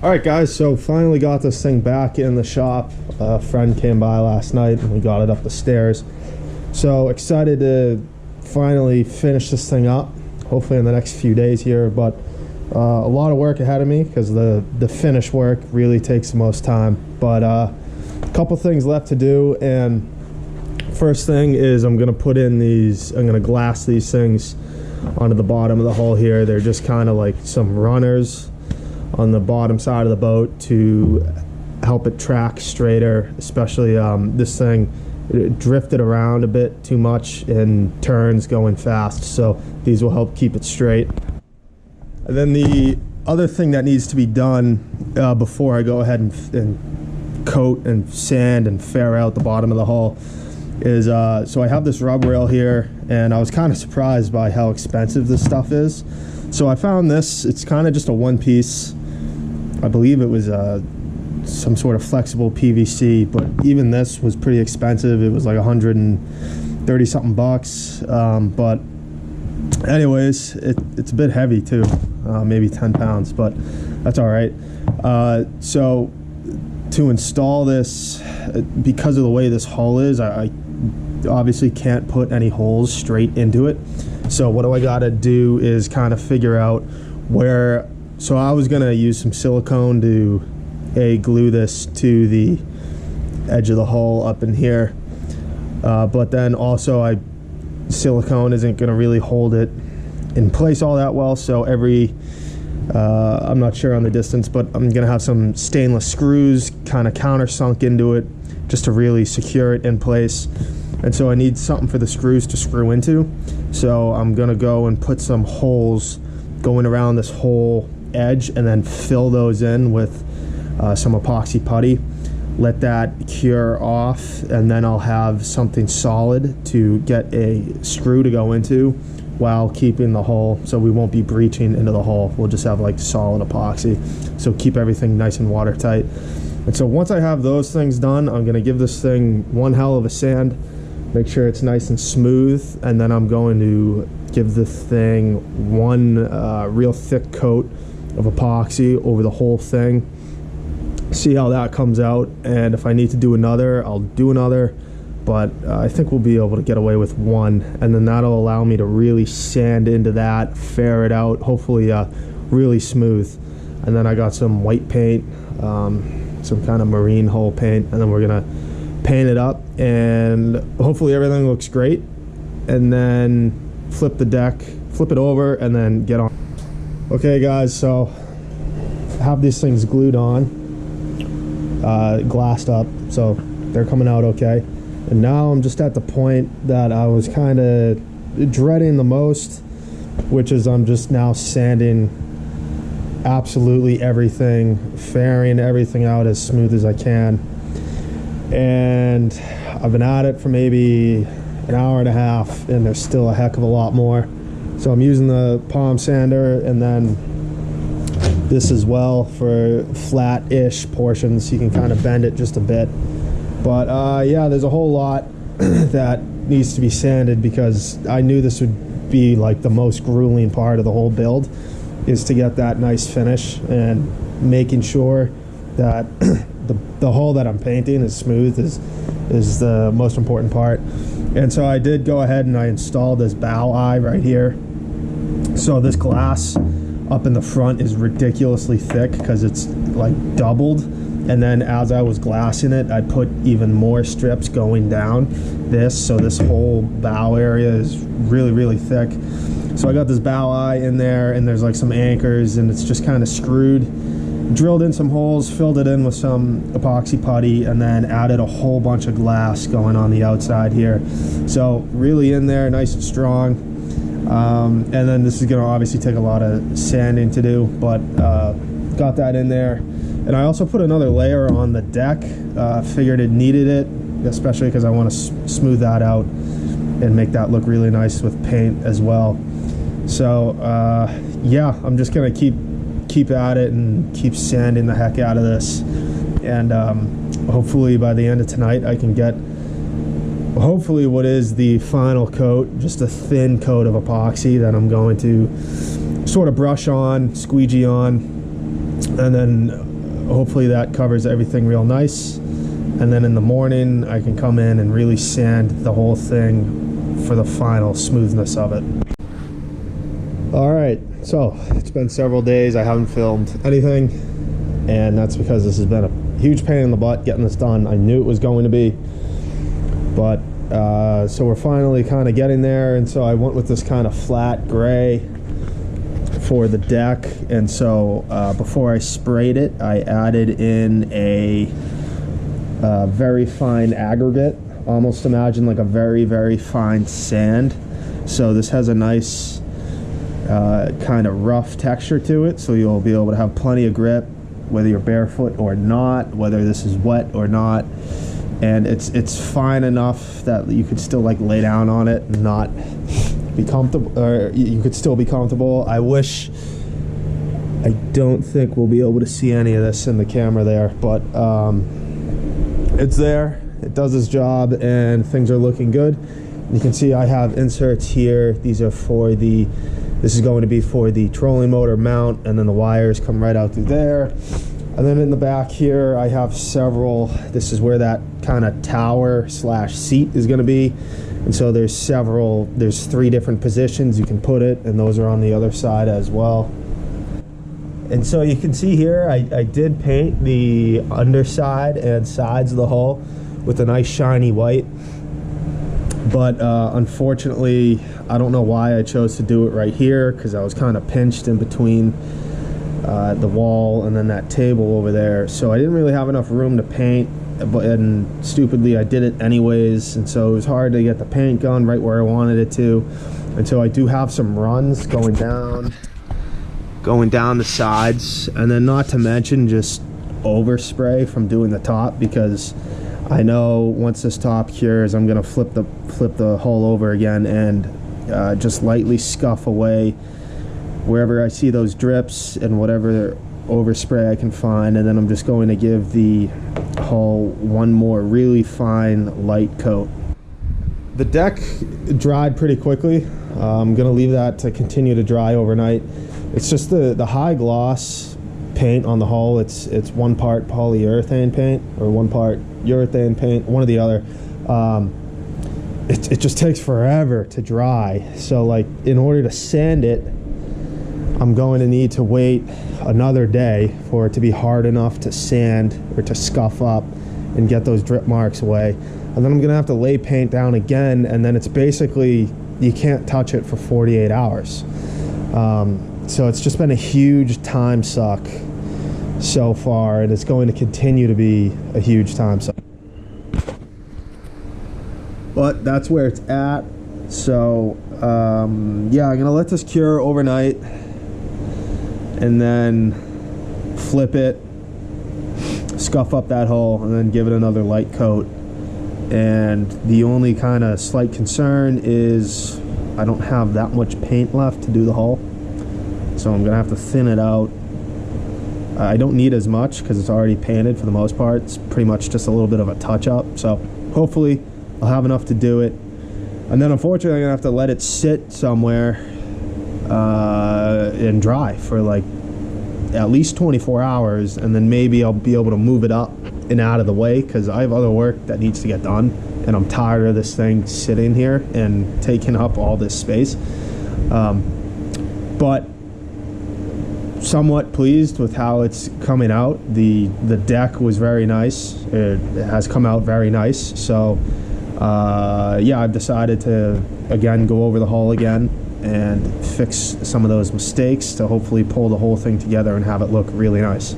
Alright guys, so finally got this thing back in the shop. A friend came by last night and we got it up the stairs. So excited to finally finish this thing up, hopefully in the next few days here, but a lot of work ahead of me because the finish work really takes the most time. But a couple things left to do, and first thing is I'm going to glass these things onto the bottom of the hull here. They're just kind of like some runners on the bottom side of the boat to help it track straighter, especially this thing, it drifted around a bit too much in turns going fast, so these will help keep it straight. And then the other thing that needs to be done before I go ahead and coat and sand and fair out the bottom of the hull is so I have this rub rail here, and I was kind of surprised by how expensive this stuff is. So I found this, it's kind of just a one piece, I believe it was some sort of flexible PVC, but even this was pretty expensive. It was like 130 something bucks, but anyways, it's a bit heavy too, maybe 10 pounds, but that's all right. So to install this, because of the way this hull is, I obviously can't put any holes straight into it. So what do I gotta do is kind of figure out where, so I was gonna use some silicone to glue this to the edge of the hull up in here, but then also silicone isn't gonna really hold it in place all that well, so I'm not sure on the distance, but I'm gonna have some stainless screws kind of countersunk into it just to really secure it in place. And so I need something for the screws to screw into, so I'm gonna go and put some holes going around this whole edge and then fill those in with some epoxy putty, let that cure off, and then I'll have something solid to get a screw to go into while keeping the hull, so we won't be breaching into the hull. We'll just have like solid epoxy, so keep everything nice and watertight. And so once I have those things done, I'm gonna give this thing one hell of a sand, make sure it's nice and smooth, and then I'm going to give this thing one real thick coat of epoxy over the whole thing, see how that comes out, and if I need to do another, I'll do another, but I think we'll be able to get away with one, and then that'll allow me to really sand into that, fair it out, hopefully really smooth. And then I got some white paint, some kind of marine hull paint, and then we're gonna paint it up, and hopefully everything looks great, and then flip the deck, flip it over, and then get on. Okay guys, so have these things glued on, glassed up, so they're coming out okay. And now I'm just at the point that I was kind of dreading the most, which is I'm just now sanding absolutely everything, fairing everything out as smooth as I can. And I've been at it for maybe an hour and a half, and there's still a heck of a lot more. So I'm using the palm sander, and then this as well for flat-ish portions. You can kind of bend it just a bit. But yeah, there's a whole lot that needs to be sanded, because I knew this would be like the most grueling part of the whole build, is to get that nice finish and making sure that the hull that I'm painting is smooth is the most important part. And so I did go ahead and I installed this bow eye right here. So this glass up in the front is ridiculously thick because it's like doubled, and then as I was glassing it, I put even more strips going down this, so this whole bow area is really thick. So I got this bow eye in there, and there's like some anchors, and it's just kind of screwed, drilled in some holes, filled it in with some epoxy putty, and then added a whole bunch of glass going on the outside here. So really in there, nice and strong. And then this is going to obviously take a lot of sanding to do, but got that in there. And I also put another layer on the deck, figured it needed it, especially because I want to smooth that out and make that look really nice with paint as well. So yeah, I'm just going to keep at it and keep sanding the heck out of this, and hopefully by the end of tonight I can get hopefully what is the final coat, just a thin coat of epoxy that I'm going to sort of brush on, squeegee on, and then hopefully that covers everything real nice. And then in the morning, I can come in and really sand the whole thing for the final smoothness of it. All right, so it's been several days. I haven't filmed anything, and that's because this has been a huge pain in the butt getting this done. I knew it was going to be, but so we're finally kind of getting there. And so I went with this kind of flat gray for the deck. And so before I sprayed it, I added in a very fine aggregate, almost imagine like a very, very fine sand. So this has a nice kind of rough texture to it, so you'll be able to have plenty of grip whether you're barefoot or not, whether this is wet or not. And it's fine enough that you could still like lay down on it and not be comfortable, or you could still be comfortable. I don't think we'll be able to see any of this in the camera there, but it's there, it does its job, and things are looking good. You can see I have inserts here. These are for this is going to be for the trolling motor mount, and then the wires come right out through there. And then in the back here, I have several. This is where that kind of tower slash seat is going to be. And so there's 3 different positions you can put it, and those are on the other side as well. And so you can see here, I did paint the underside and sides of the hull with a nice shiny white. But unfortunately, I don't know why I chose to do it right here, because I was kind of pinched in between the wall and then that table over there. So I didn't really have enough room to paint, and stupidly I did it anyways. And so it was hard to get the paint gun right where I wanted it to. And so I do have some runs going down the sides, and then not to mention just overspray from doing the top, because I know once this top cures, I'm gonna flip the hull over again and just lightly scuff away wherever I see those drips and whatever overspray I can find. And then I'm just going to give the hull one more really fine light coat. The deck dried pretty quickly. I'm gonna leave that to continue to dry overnight. It's just the high gloss paint on the hull. It's 1 part polyurethane paint or 1 part urethane paint, one or the other. It just takes forever to dry. So like in order to sand it, I'm going to need to wait another day for it to be hard enough to sand or to scuff up and get those drip marks away. And then I'm gonna have to lay paint down again, and then it's basically, you can't touch it for 48 hours. So it's just been a huge time suck so far, and it's going to continue to be a huge time suck. But that's where it's at. So yeah, I'm gonna let this cure overnight and then flip it, scuff up that hole, and then give it another light coat. And the only kind of slight concern is I don't have that much paint left to do the hull, so I'm gonna have to thin it out. I don't need as much because it's already painted for the most part. It's pretty much just a little bit of a touch-up, so hopefully I'll have enough to do it. And then unfortunately I'm gonna have to let it sit somewhere and dry for like at least 24 hours, and then maybe I'll be able to move it up and out of the way, because I have other work that needs to get done, and I'm tired of this thing sitting here and taking up all this space. But somewhat pleased with how it's coming out. The deck was very nice. It has come out very nice. So yeah, I've decided to again go over the hull again and fix some of those mistakes to hopefully pull the whole thing together and have it look really nice.